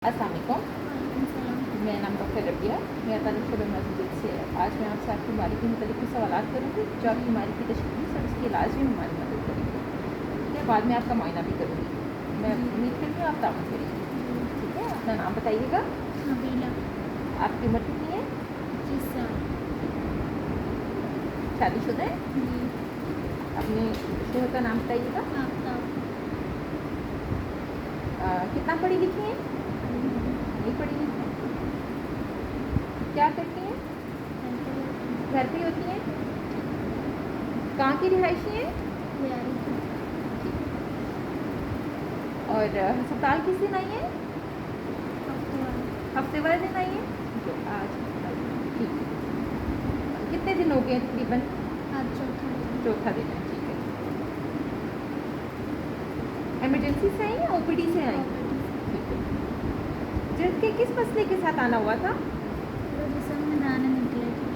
अस्सलाम वालेकुम। मेरा नाम डॉक्टर रबिया, मेरा ताल्लुक़ शोबे मस्जिद से है। आज मैं आपसे आपकी बीमारी के मुताबिक कुछ सवालात करूँगी जो आपकी बीमारी की तशख़ीस और उसके इलाज में हमारी मदद करेंगे। ठीक है, बाद में आपका मुआयना भी करूँगी। मैं उम्मीद करती हूँ आप ताउन करेंगी। ठीक है, अपना नाम बताइएगा। नबीला। आपकी उम्र कितनी है? 25 साल। शादीशुदा है? जी। अपने शोहर का नाम बताइएगा। आफ्ताब। कितना पढ़ी लिखी हैं? नहीं पढ़ी लिखी। क्या करती हैं? घर पे होती हैं? कहाँ की रिहायशी हैं? और अस्पताल किस दिन आई है? हफ्ते वाले दिन आई है? जो आज ठीक है। कितने दिन हो गए तकरीबन? आज चौथा दिन है। ठीक है। इमरजेंसी से आई या ओपीडी से आई? ठीक है। जल्द के किस मसले के साथ आना हुआ था? जिसम में दाने निकले थे।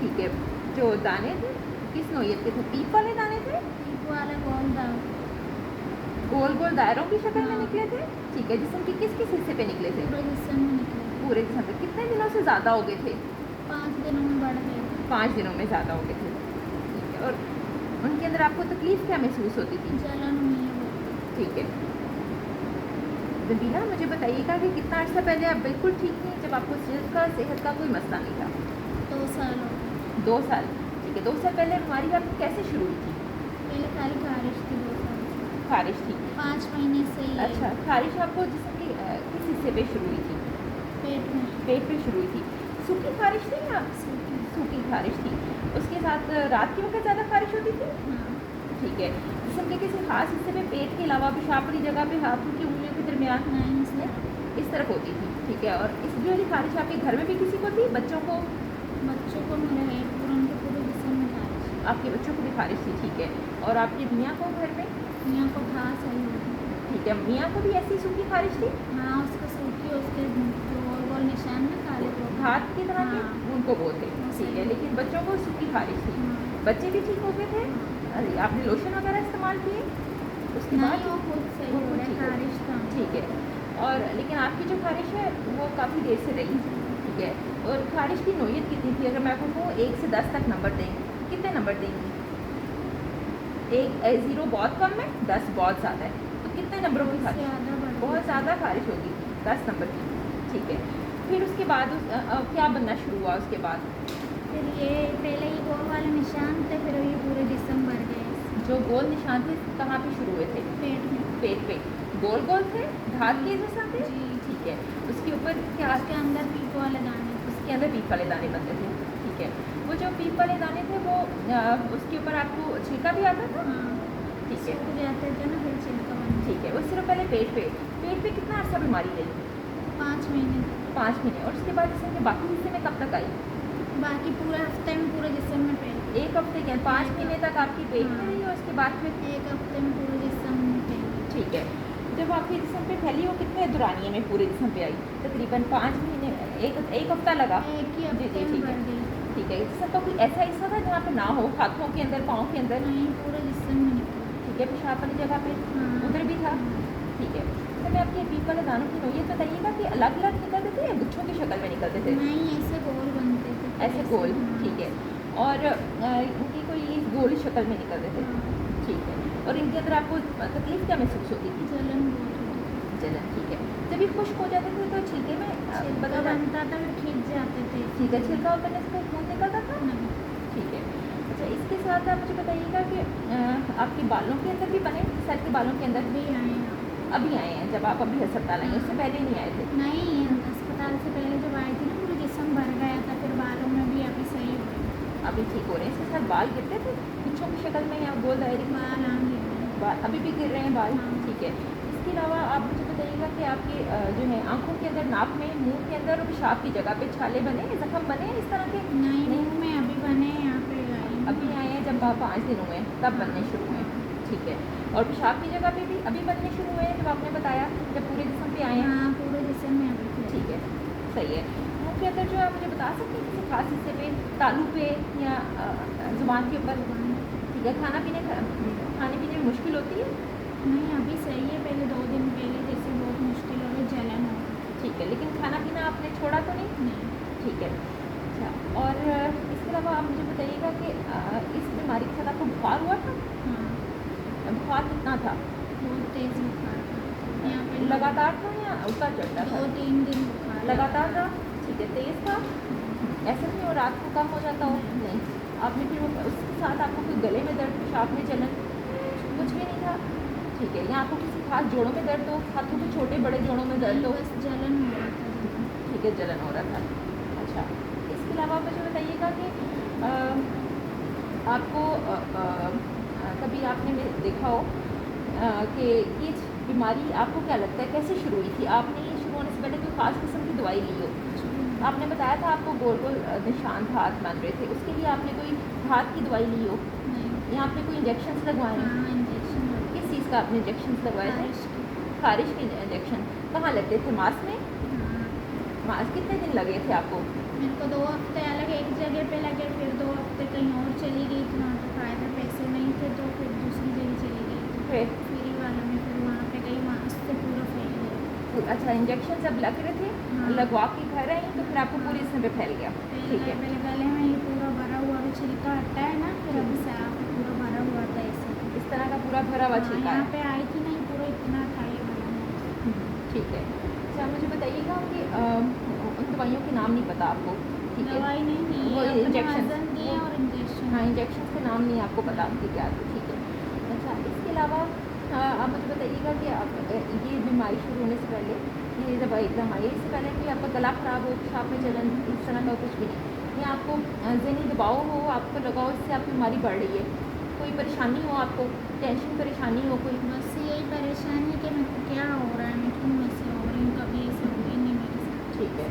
ठीक है। जो दाने थे किस नौयत के थे? पीप वाले दाने थे? पीप वाला गोल दाग। गोल गोल दायरों की शक्ल में हाँ। निकले थे? ठीक है। जिस्म के किस किस हिस्से पे निकले थे? पूरे जिसम में निकले थे। पूरे जिस्म पे। कितने दिनों से ज़्यादा हो गए थे? 5 दिनों में बढ़ गए थे। 5 दिनों में ज़्यादा हो गए थे। ठीक है। और उनके अंदर आपको तकलीफ़ क्या महसूस होती थी? जलन हुई है। ठीक है। नबीला, मुझे बताइएगा कि कितना अर्सा पहले आप बिल्कुल ठीक थी जब आपको सेहत का कोई मसला नहीं था? 2 साल हो गए। 2 साल। ठीक है। 2 साल पहले बीमारी आपको कैसे शुरू हुई थी? पहले खाली खारिश थी 2 साल से। खारिश थी? 5 महीने से ही है। अच्छा, खारिश आपको जिस्म के किस हिस्से पे शुरू हुई थी? पेट में। पेट पे शुरू हुई थी। सूखी खारिश थी या? सूखी खारिश थी। उसके साथ रात के वक्त ज़्यादा खारिश होती थी? हाँ। ठीक है। जिस्म के किसी खास हिस्से पे पेट के अलावा पेशाब वाली जगह पे हाथों की उंगलियों के दरमियान नहीं, इसमें इस तरफ होती थी? ठीक है। और इस वाली खारिश आपके घर में भी किसी को थी? बच्चों को? बच्चों को मेरा है पूरा, उनके पूरे जिसम में खारिश। आपके बच्चों को भी खारिश थी? ठीक है। और आपके मियाँ को घर में? मियाँ को घास आई हुई। ठीक है। मियाँ को भी ऐसी सूखी खारिश थी? हाँ, उसका सूखी, उसके गोल गोल निशान में काले तो हाथ की तरह के? हाँ। उनको बोलते हैं। ठीक है। लेकिन बच्चों को सूखी खारिश थी। बच्चे भी ठीक हो गए थे? अरे, आपने लोशन वगैरह इस्तेमाल किए उसके बाद? नहीं, वो खुद सही वो हो खुद रहा है, ठीक हो गया। खारिश था। ठीक है। और लेकिन आपकी जो खारिश है वो काफ़ी देर से रही। ठीक है। और खारिश की नौयत कितनी थी? अगर मैं आपको कहूँ 1 से 10 तक नंबर देंगे, कितने नंबर देंगी? 0 बहुत कम है, 10 बहुत ज़्यादा है, तो कितने नंबरों की खारिश? बहुत ज़्यादा खारिश होगी, 10 नंबर की। ठीक है। फिर उसके बाद क्या बनना शुरू हुआ उसके बाद? फिर ये पहले ये गोल वाले निशान थे, फिर ये पूरे जिस्म भर गए। जो गोल निशान थे कहाँ पे शुरू हुए थे? पेट में। पेट पे। गोल गोल थे? धार के जैसा थे? जी। ठीक है। उसके ऊपर क्या? उसके अंदर पीप वाले दाने। उसके अंदर पीप वाले दाने बनते थे? ठीक है। वो जो पीप वाले दाने थे वो उसके ऊपर आपको छिलका भी आता था? हाँ। ठीक है। सूख जाते थे ना, फिर छिलका बन। ठीक है। वो सिर्फ पहले पेट पे कितना अर्सा बीमारी रही? 5 महीने। 5 महीने। और उसके बाद जिसम के बाकी हिस्से में कब तक आई? बाकी पूरे हफ्ते में पूरे जिस्म में पेट। 1 हफ्ते के? 5 महीने तक आपकी पेट में रही और उसके बाद फिर? 1 हफ्ते में पूरे जिस्म में पेट। ठीक है। जब आपके जिस्म पे फैली वो कितने दुरानिये में पूरे जिस्म पे आई? तकरीबन 5 महीने, एक हफ्ता लगा? एक ही जी हफ्ते जी, में ठीक बढ़ है। गई। ठीक है। जिसम का कोई ऐसा हिस्सा था जहाँ पे ना हो? हाथों के अंदर, पाँव के अंदर? नहीं, पूरे जिस्म में निकला। ठीक है। पेशाब वाली जगह पे? हाँ। उधर भी था? ठीक है। तो मैं आपके पीप वाले दानों की नौयत बताइएगा कि अलग अलग निकलते थे या गुच्छों की शक्ल में निकलते थे? नहीं, ऐसे गोल बनते थे। ऐसे गोल? हाँ। ठीक है। और इनकी कोई गोल शक्ल में निकलते थे? हाँ। ठीक है। और इनके अंदर आपको तकलीफ क्या महसूस होती थी? जलन बहुत होती थी। जलन? ठीक है। जब ये खुश्क हो जाते थे तो छिलके में छिलका बदल बनता था, फिर खींच जाते थे। ठीक है। छिलका उतरने से कोई खून निकलता था? नहीं। ठीक है। अच्छा, इसके साथ आप मुझे बताइएगा कि आपके बालों के अंदर भी बने? सर के बालों के अंदर अभी आए हैं। अभी आए हैं? जब आप अभी अस्पताल आए, उससे पहले नहीं आए थे? नहीं, अस्पताल से पहले जब आई थी ना, पूरे जिस्म भर गया था, फिर बालों में भी अभी सही हो गया। अभी ठीक हो रहे हैं? इसके साथ बाल गिरते थे गुच्छों की शक्ल में या गोल दायरे? बाल आ गए। बाल अभी भी गिर रहे हैं बाल? हाँ। ठीक है। इसके अलावा आप मुझे बताइएगा कि आपके जो है आंखों के अंदर, नाक में, मुंह के अंदर और पेशाब की जगह पे छाले बने, जख्म बने इस तरह के? नहीं, मुंह में अभी बने, यहाँ पे आई। अभी आए हैं? जब 5 दिन हुए तब बनने शुरू हुए? ठीक है। और पेशाब की जगह पे भी अभी बनने शुरू हुए हैं जब आपने बताया, जब पूरे जिस्म पे आए हैं? हाँ, पूरे जिस्म में अभी थे। ठीक है। सही है। मुंह के अंदर जो है मुझे बता सकते हैं किसी खास हिस्से पे, तालू पे या ज़ुबान के ऊपर? ठीक है। खाने पीने में मुश्किल होती है? नहीं, अभी सही है। पहले 2 दिन पहले जैसे बहुत मुश्किल हो रही, जलन हो रही। ठीक है, लेकिन खाना पीना आपने छोड़ा तो नहीं? नहीं। ठीक है। अच्छा, और इसके अलावा आप मुझे बताइएगा कि इस बीमारी के साथ आपको बुखार हुआ था? हाँ, बुखार कितना था? बहुत तेज़ बुखार था। यहाँ पे लगातार था या उतर चढ़ता था? 2-3 दिन बुखार लगातार था? ठीक है, तेज़ था? ऐसा नहीं हो रात को कम हो जाता हो? नहीं। आपने फिर वो उसके साथ आपको कोई गले में दर्द, पेशाब में जलन कुछ भी नहीं था? ठीक है, या आपको किसी खास जोड़ों में दर्द हो, हाथों के छोटे बड़े जोड़ों में दर्द नहीं, हो? बस जलन हो रहा था ज़्यादा। ठीक है, जलन हो रहा था। अच्छा, इसके अलावा मुझे बताइएगा कि आपको कभी आपने देखा हो कि ये बीमारी आपको क्या लगता है कैसे शुरू हुई थी? आपने ये शुरू होने से पहले कोई ख़ास किस्म की दवाई ली हो? आपने बताया था आपको गोल-गोल निशान था, हाथ बन रहे थे, उसके लिए आपने कोई हाथ की दवाई ली हो नहीं। या आपने कोई इंजेक्शंस लगवाए हैं? हाँ, इंजेक्शन किस चीज़ का आपने इंजेक्शंस लगवाए थे? बारिश की। ख़ारिश के इंजेक्शन कहाँ लगते थे? मांस में? हाँ, मांस कितने दिन लगे थे आपको? मेरे को 2 हफ्ते अलग एक जगह पे लगे, फिर 2 हफ्ते कहीं और चली गई थी, वहाँ पे फ़ायदा पैसे नहीं थे तो फिर दूसरी जगह चली गई थी। फिर फ्री वाले में फिर वहाँ पे गई, वहाँ से पूरा फैल गया। अच्छा, इंजेक्शन जब लग रहे थे हाँ। लगवा के घर आई तो फिर आपको पूरे इसमें पे फैल गया? फैल ठीक गया, है। पहले गले में ये पूरा भरा हुआ भी छिलका हटा है ना, फिर अभी से पूरा भरा हुआ था ऐसे। इस तरह का पूरा भरा हुआ हाँ, छिलका यहाँ है? पे आई थी नहीं, पूरा इतना था ये भरा हुआ। ठीक है। अच्छा, मुझे बताइएगा कि उन दवाइयों के नाम नहीं पता आपको? ठीक है। दवाई नहीं दी, वो अपने इंजेक्शन वज़न दिए और इंजेक्शन। हाँ, इंजेक्शन के नाम नहीं आपको पता आपके क्या थे? ठीक है। अच्छा, इसके अलावा आप मुझे बताइएगा कि आप ये बीमारी शुरू होने से पहले ये दवाई एकदम आई इससे पहले कि आपका गला ख़राब हो, पेशाब में जलन, इस तरह का कुछ भी नहीं, या आपको ज़हनी दबाव हो, आपको लगा हो इससे आपकी बीमारी बढ़ रही है, कोई परेशानी हो, आपको टेंशन परेशानी हो कोई? बस यही परेशानी है कि मेरे को क्या हो रहा है, मैं क्यों ऐसे हो रही हूँ, कभी ऐसे हो ही नहीं मेरे साथ। ठीक है,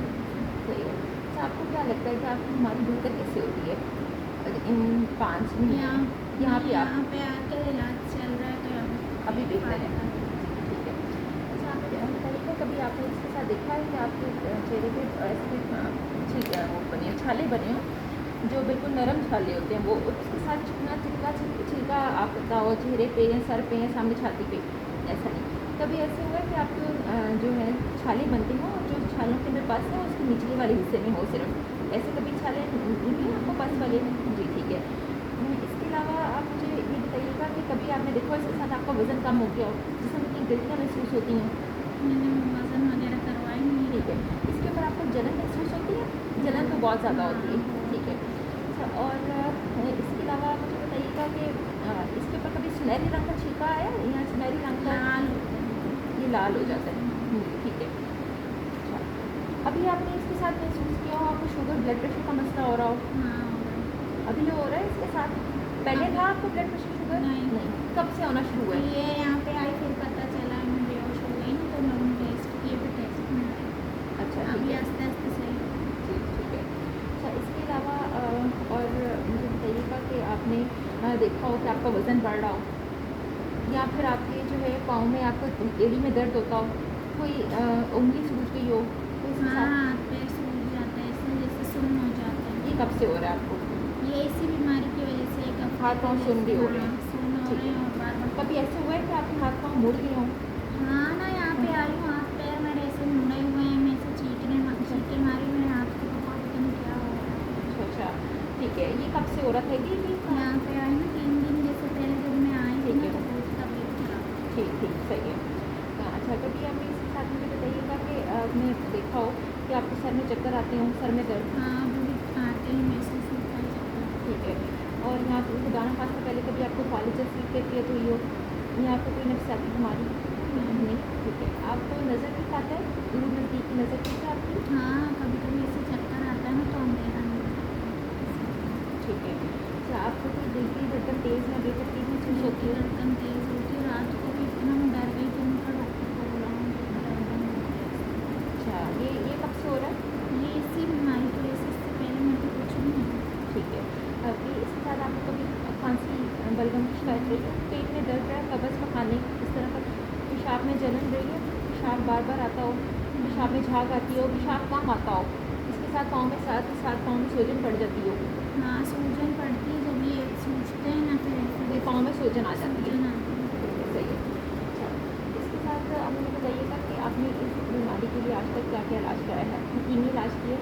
सही है। अच्छा, आपको क्या लगता है कि आपकी बीमारी बेहतर कैसे होती है इन 5 महीने में? यहाँ पे आप यहाँ पे आके इलाज चल रहा है तो अभी बेहतर है? ठीक है। अच्छा, आप बताइएगा कभी आपने इसके साथ देखा है कि आपके चेहरे पे ऐसे ठीक वो बने हैं, छाले बने हों जो बिल्कुल नरम छाले होते हैं वो, और उसके साथ चिकना छिलका आपका हो चेहरे पे या सर पे या सामने छाती पे? ऐसा नहीं कभी ऐसे हुआ है कि आपको जो है छाले बनते हों और जो छालों के अंदर पस है उसके निचले वाले हिस्से में हो सिर्फ, ऐसे कभी छाले निकले आपको पस वाले? जी, ठीक है। इसके अलावा आप मुझे ये बताइएगा कि कभी आपने देखा इसके साथ आपका वज़न कम हो गया हो, जिसमें इतनी गिल्टियाँ महसूस होती हैं? मैंने वज़न वगैरह करवाई नहीं। ठीक है। इसके ऊपर आपको जलन महसूस होती है? जलन तो बहुत ज़्यादा होती है। ठीक है। अच्छा, और इसके अलावा आप मुझे बताइएगा कि इसके ऊपर कभी सुनहरी रंग का छिलका आया या सुनहरी रंग का? लाल ये लाल हो जाता है। ठीक है। अच्छा, अभी आपने इसके साथ महसूस किया हो आपको शुगर ब्लड प्रेशर का मसला हो रहा हो? हाँ, अभी हो रहा है इसके साथ? पहले था आपको ब्लड प्रेशर शुगर? नहीं। कब से होना शुरू हुआ है? ये यहाँ पे आई फिर पता चला मैं बेहोश हो गई ना, तो मैं टेस्ट किए भी टेस्ट में आया। अच्छा, ठीक अभी है। आस्ते आस्ते सही। जी, ठीक है। अच्छा, इसके अलावा और मुझे बताइएगा कि आपने देखा हो कि आपका वज़न बढ़ रहा हो या फिर आपके जो है पाँव में आपको एड़ी में दर्द होता हो, कोई उंगली सूज गई हो, कोई इसके हाँ, साथ? हाथ पैर सूज जाता है, ऐसे जैसे सुन्न हो जाता है। ये कब से हो रहा है आपको? ये इसी बीमारी की वजह से एक हफ्ते हाथ पाँव सुन्न भी हो रहे हैं? सुन्न हो रहे हैं और बार बार। कभी ऐसे हुआ है कि आपके हाथ पाँव मुड़ गए हों? हाँ ना, यहाँ पे आई हूँ, हाथ पैर मेरे ऐसे मुड़े हुए हैं, मैं ऐसे चीखे मारी, मेरे हाथ को पकड़ पता नहीं क्या हो रहा है। अच्छा, ठीक है। ये कब से हो रहा था? ये यहाँ पे आई ना 3 दिन जैसे पहले जब मैं आई थी ठीक ना है। तो बहुत तबीयत खराब। ठीक, ठीक, सही है। अच्छा, कभी आपने इसके साथ मुझे बताइएगा कि आपने देखा हो कि आपको सर में चक्कर आते हों, सर में दर्द? हाँ, अभी भी आते ही महसूस होता है चक्कर। ठीक है। और यहाँ पे खुदा ना खास्ता पहले कभी आपको कॉलेज की कैफियत हुई हो या आपको कोई नफसियाती बीमारी? नहीं। ठीक है। आपको नज़र नहीं आता है? दूर नज़दीक की नज़र ठीक है आपकी? हाँ, कभी कभी ऐसे चक्कर आता है ना तो अंधेरा नहीं होता। ठीक है। अच्छा, आपको कोई दिल की धड़कन तेज़ या बेतरतीब महसूस दिल होती की है? धड़कन तेज होती है, रात को भी इतना मैं डर गई थी, उनका डॉक्टर को बुलाऊँ धड़कन हो गया। अच्छा, ये कब से हो रहा है? ये इसी बीमारी की वजह से, इससे पहले मेरे को कुछ भी नहीं। ठीक है। अभी इसके साथ आपको कभी खांसी, बलगम की शिकायत रही है, पेट में दर्द है, कब्ज़ पखाने इस तरह का, पेशाब में जलन रही है, पेशाब बार बार आता हो, पेशाब में झाग आती हो, पेशाब कम आता हो, इसके साथ पाँव में साथ ही साथ पाँव में सूजन पड़ जाती हो? हाँ, सूजन पड़ती है जब ये सूजते हैं ना, फिर ऐसे पाँव में सूजन आ जाती है? सूजन आती है। सही है। अच्छा, इसके साथ आप मुझे बताइएगा कि आपने इस बीमारी के लिए आज तक क्या क्या इलाज कराया है? आपने कीमी इलाज किया?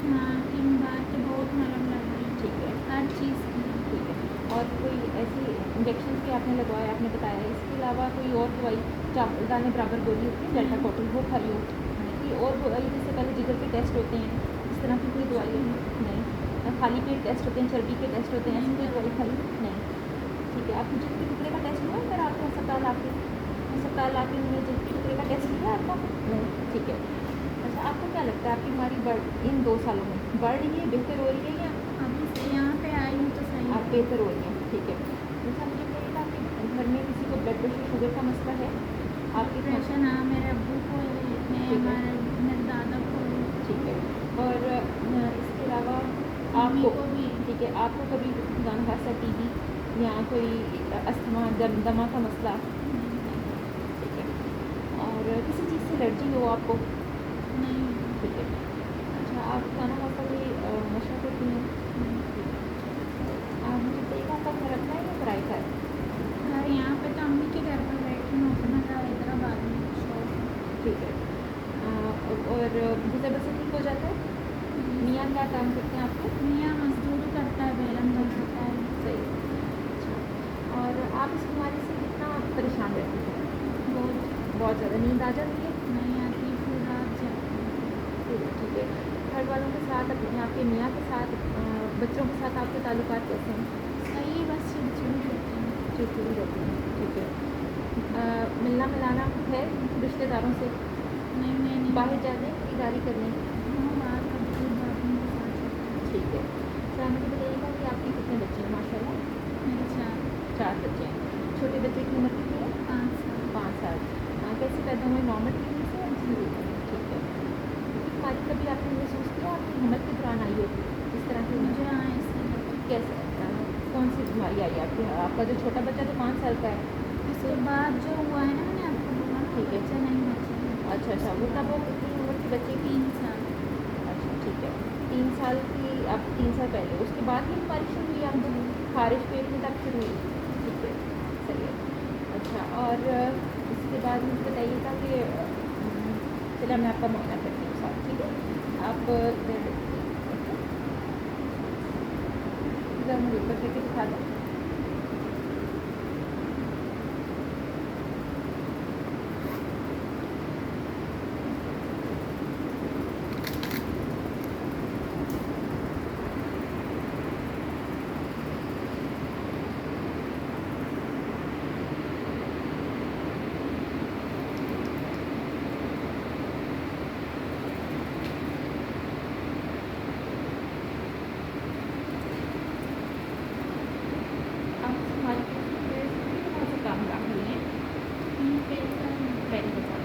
हाँ 3 बार के बहुत मलहम लग रही है, ठीक है, हर चीज़ की। ठीक है। और कोई ऐसी इंजेक्शन भी आपने लगवाया, आपने बताया है? इसके अलावा कोई और दवाई चावल दाने बराबर गोली होती है डेल्टा कोटिन, वो खाई हो? कि और दवाई जैसे पहले जिगर के टेस्ट होते हैं, इस तरह की कोई दवाई नहीं? खाली पेट टेस्ट होते हैं, चर्बी के टेस्ट होते हैं, ऐसी कोई दवाई खाई नहीं? ठीक है। आपको जिगर के टुकड़े का टेस्ट हुआ अगर आपको अस्पताल आके उन्होंने जिगर के टुकड़े का टेस्ट किया आपका? नहीं, ठीक है। अच्छा, आपको क्या लगता है आपकी बीमारी बढ़ इन 2 सालों में बढ़ रही है, बेहतर हो रही है या अभी से यहाँ पे आई हूँ तो सही आप बेहतर हो रही हैं? ठीक है। जैसा मुझे बताइएगा, आपके घर में किसी को ब्लड प्रेशर शुगर का मसला है? आपके घर डिप्रेशन, हाँ मेरे अब्बू को है, ठीक है। मेरे दादा को है, ठीक है। और इसके अलावा मम्मी आपको को भी। ठीक है, आपको कभी खुदा न खास्ता टीबी या कोई अस्थमा दमा का मसला? ठीक है। और किसी चीज़ से एलर्जी हो आपको? नहीं। ठीक है। अच्छा, आप खाना खासा कोई नशा करती हैं? ठीक है। आप मुझे बताइएगा, आपका घर अपना है या किराए का है? घर यहाँ पे तो अम्मी के घर पर बैठी हूँ, अपना घर हैदराबाद में शॉप है। ठीक है। और गुजर बसर ठीक हो जाता है? मियाँ क्या काम करते हैं आपके? मियाँ मजदूरी करता है, बेलन बनाता है। सही है। अच्छा, और आप इस बीमारी से कितना परेशान रहती हैं? बहुत ज़्यादा नींद आ जाती है? नहीं आती, फिर रात जाती है। ठीक है। घर वालों के साथ, अपने आपके मियाँ के साथ, बच्चों के साथ आपके ताल्लुकात कैसे हैं? सही, बस चिड़चिड़ी रहती है। चिड़चिड़ी रहती हैं? ठीक है। मिलना मिलाना है रिश्तेदारों से? नहीं, मैं नहीं। बाहर जाने खरीदारी करने? हाँ, बाहर कभी कभी जाती हूँ तो साथ। ठीक है। सर, मुझे बताइएगा कि आपके कितने बच्चे हैं? माशाल्लाह मेरे 4 बच्चे हैं। छोटे बच्चे की उम्र कितनी है? 5 साल। 5 साल। कैसे पैदा हुए? नॉर्मल डिलीवरी से या सिजेरियन? ठीक है। ये बीमारी कभी आपने महसूस किया आपकी हिम्मत के दौरान आई हो इस तरह की? मुझे हाँ ऐसे लगा। कैसे कौन सी बीमारी आई आपके? आपका जो छोटा बच्चा तो 5 साल का है? उसके बाद जो हुआ है ना, मैंने आपको बोला ना, ठीक है। बच्चा नहीं बचा। अच्छा, वो कब हो? कितनी उम्र की बच्चे की? 3 साल। अच्छा, ठीक है। 3 साल की, अब 3 साल पहले उसके बाद ही बीमारी शुरू हुई आपको? खारिश पेट में तब शुरू हुई? ठीक है, सही है। अच्छा, और इसके बाद मुझे बताइएगा कि चलिए मैं आपका मुआयना करती हूँ साथ, ठीक है? आप ज़रा मुझे ऊपर करके दिखा दें। आप हमारी कौन से काम राख रही हैं? पहले बता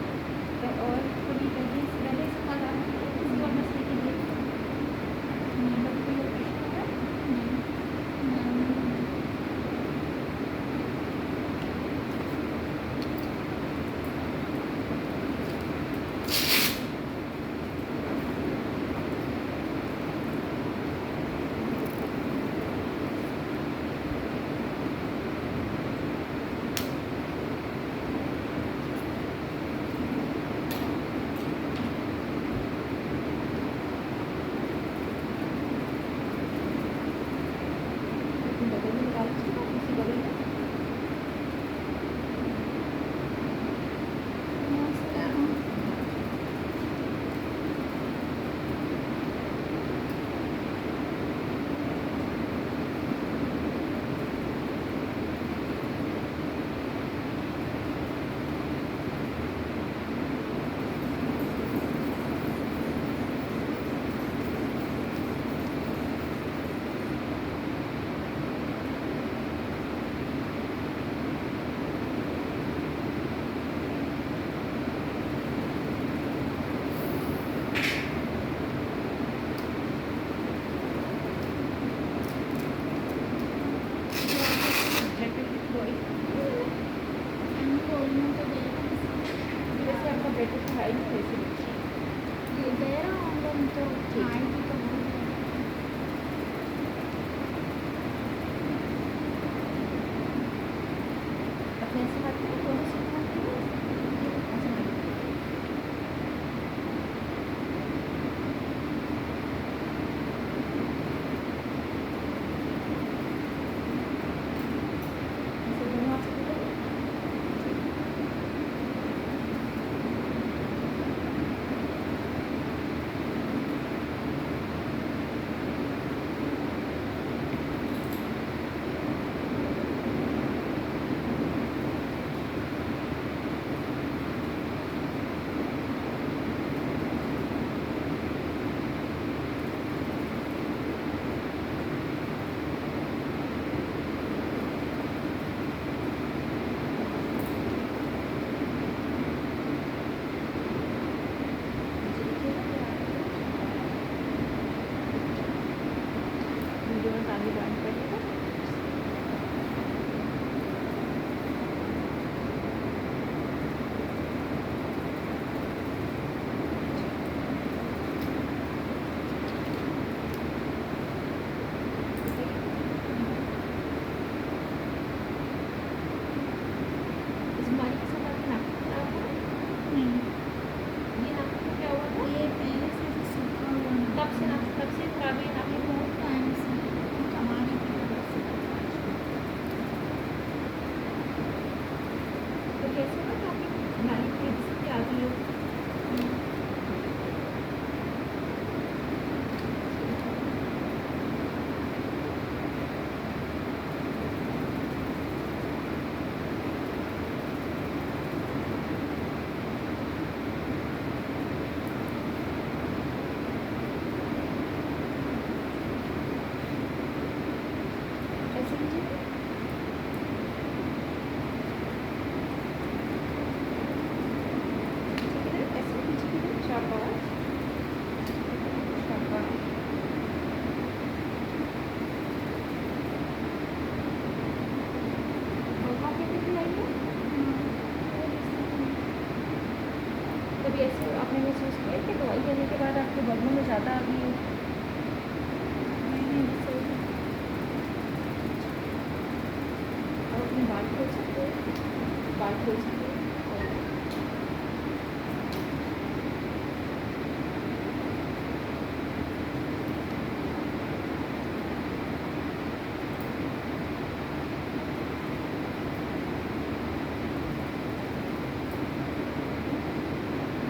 दें। और कभी पहले से कहा था किसी और मसले के लिए? मतलब कोई और इशू है? बगल में निकाल लीजिए ना, उसी बगल में। वैसे आपका ब्लड प्रेशर हाई नहीं है वैसे? दे रहा हूँ हम तो ठीक। आएगी तो बोल रहे हैं। अपने ऐसे हाथ में दोनों से हाथ में ऐसे हाथ में। आगे ज्वाइन करिएगा। इस बीमारी के साथ आपका नाक खराब हुआ? नहीं, ये नाक का क्या हुआ था? ये पहले से ऐसे सूखा हुआ ना, तब से खराब है नाक? बहुत टाइम से कमाने की वजह से। तो कैसे हुआ कि आपकी नाली की स्थिति आ गई हो? ऐसे कीजिए। ऐसे कीजिए, शाबाश शाबाश। और काफ़ी दिन आइए। कभी ऐसे आपने महसूस किया कि दवाई लेने के बाद आपके बदनों में ज़्यादा आ गई है? आप अपने बाल खोल सकते हो, बाल खोल सकते हो।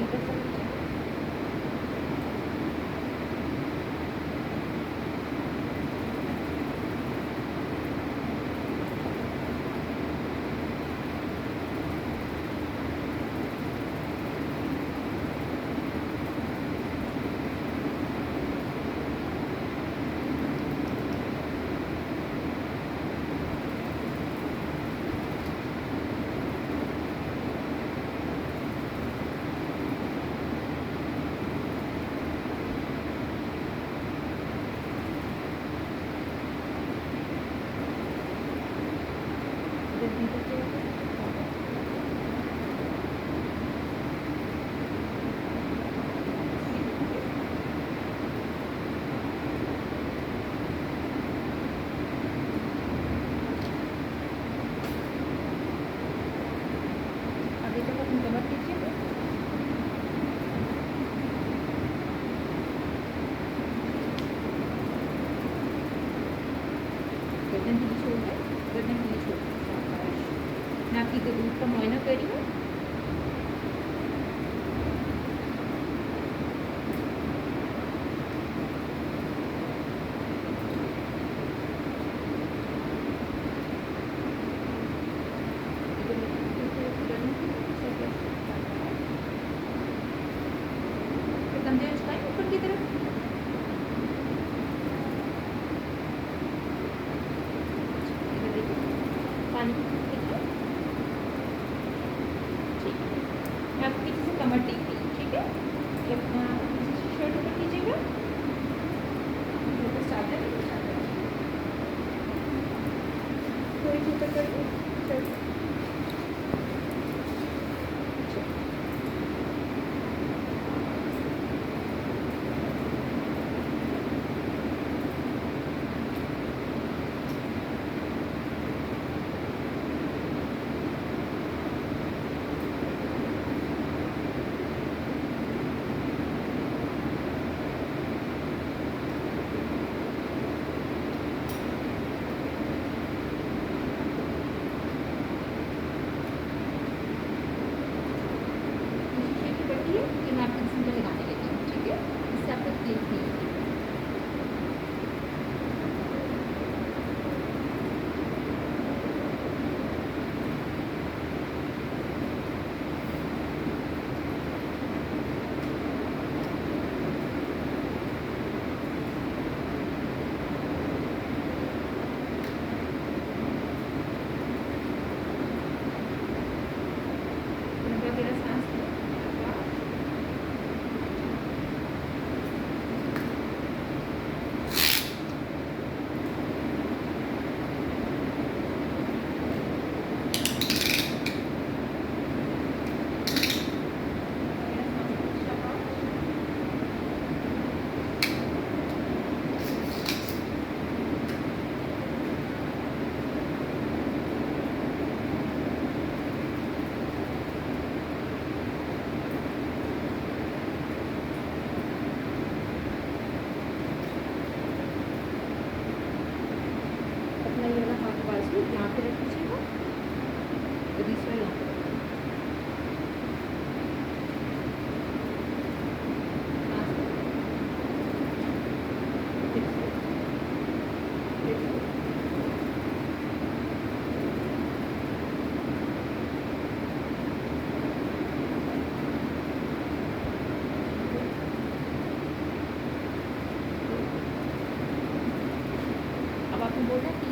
ये कैसा लीजिए। जल्दी कीजिए। आगे तक अपनी कमर कीजिए। गर्दन ढीली छोड़ दें, गर्दन ढीली छोड़ दें। शाबाश। मैं आपकी गलूट का मुआयना कर रही हूँ। फिर कंधे झुकाएं ऊपर की तरफ। इधर देखिए, पानी की घूंट लीजिए। ठीक है, मैं आपको पीछे से कमर टेक रही हूँ, ठीक है? ये अपना पीछे से शर्ट ऊपर कीजिएगा। ऊपर चादर है, चादर थोड़ी सी ऊपर करिए शर्ट। यहाँ पे रख दीजिएगा, तो दूसरा यहाँ पे रख दीजिए। फिर से, फिर से। अब आपने बोला कि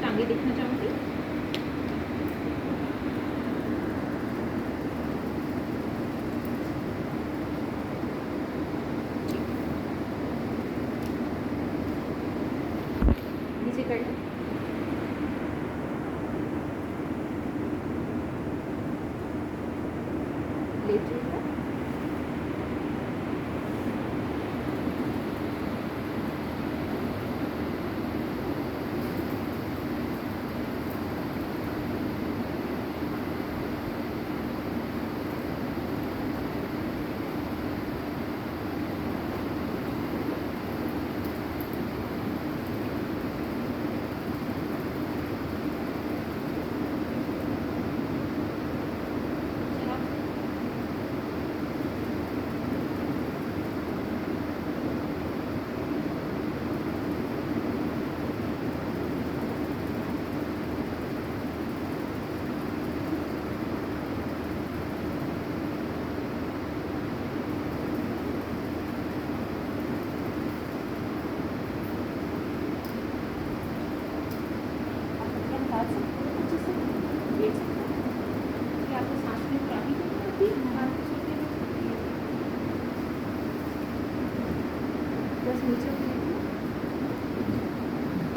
आगे देखना चाहूँगी। नीचे कर लें। ले जाइएगा।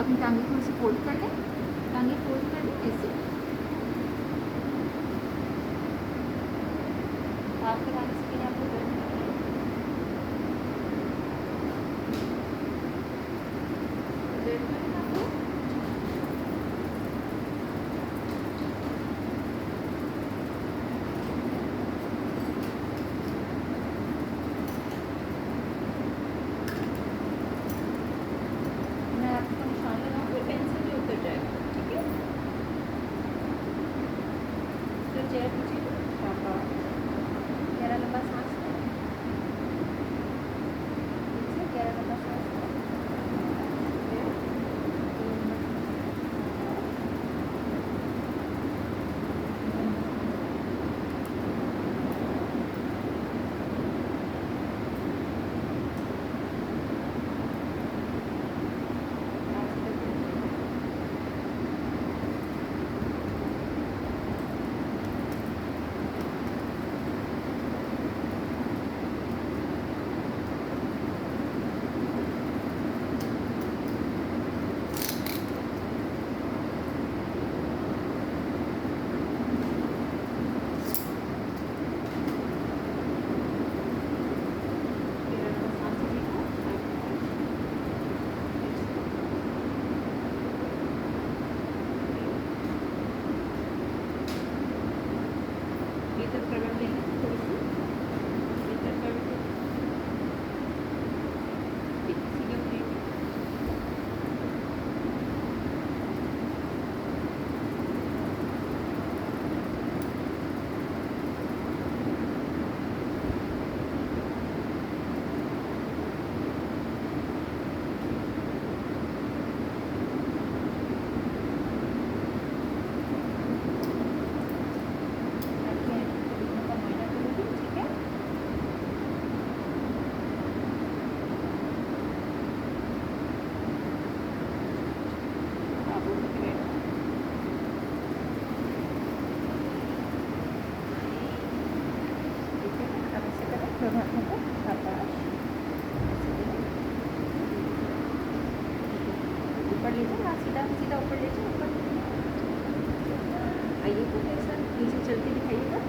अपनी टांगे थोड़ी सी फोल्ड कर लें, टांगे फोल्ड कर लें ऐसे। हाथ लगाने से पहले आपको दर्द कर रहा है, दर्द कर रहा है आपको। चेयर कीजिए, शाबाश। गहरा लंबा सांस लें, ठीक से गहरा लंबा सांस लें। भीतर प्रवेश लेंगे थोड़ी सी, भीतर प्रवेश सीधे उठेंगे। दोनों हाथों को शाबाश, ऊपर लीजिए, हाथ सीधा सीधा ऊपर लीजिए, ऊपर आइए, तो ऐसा नीचे चल के दिखाइएगा।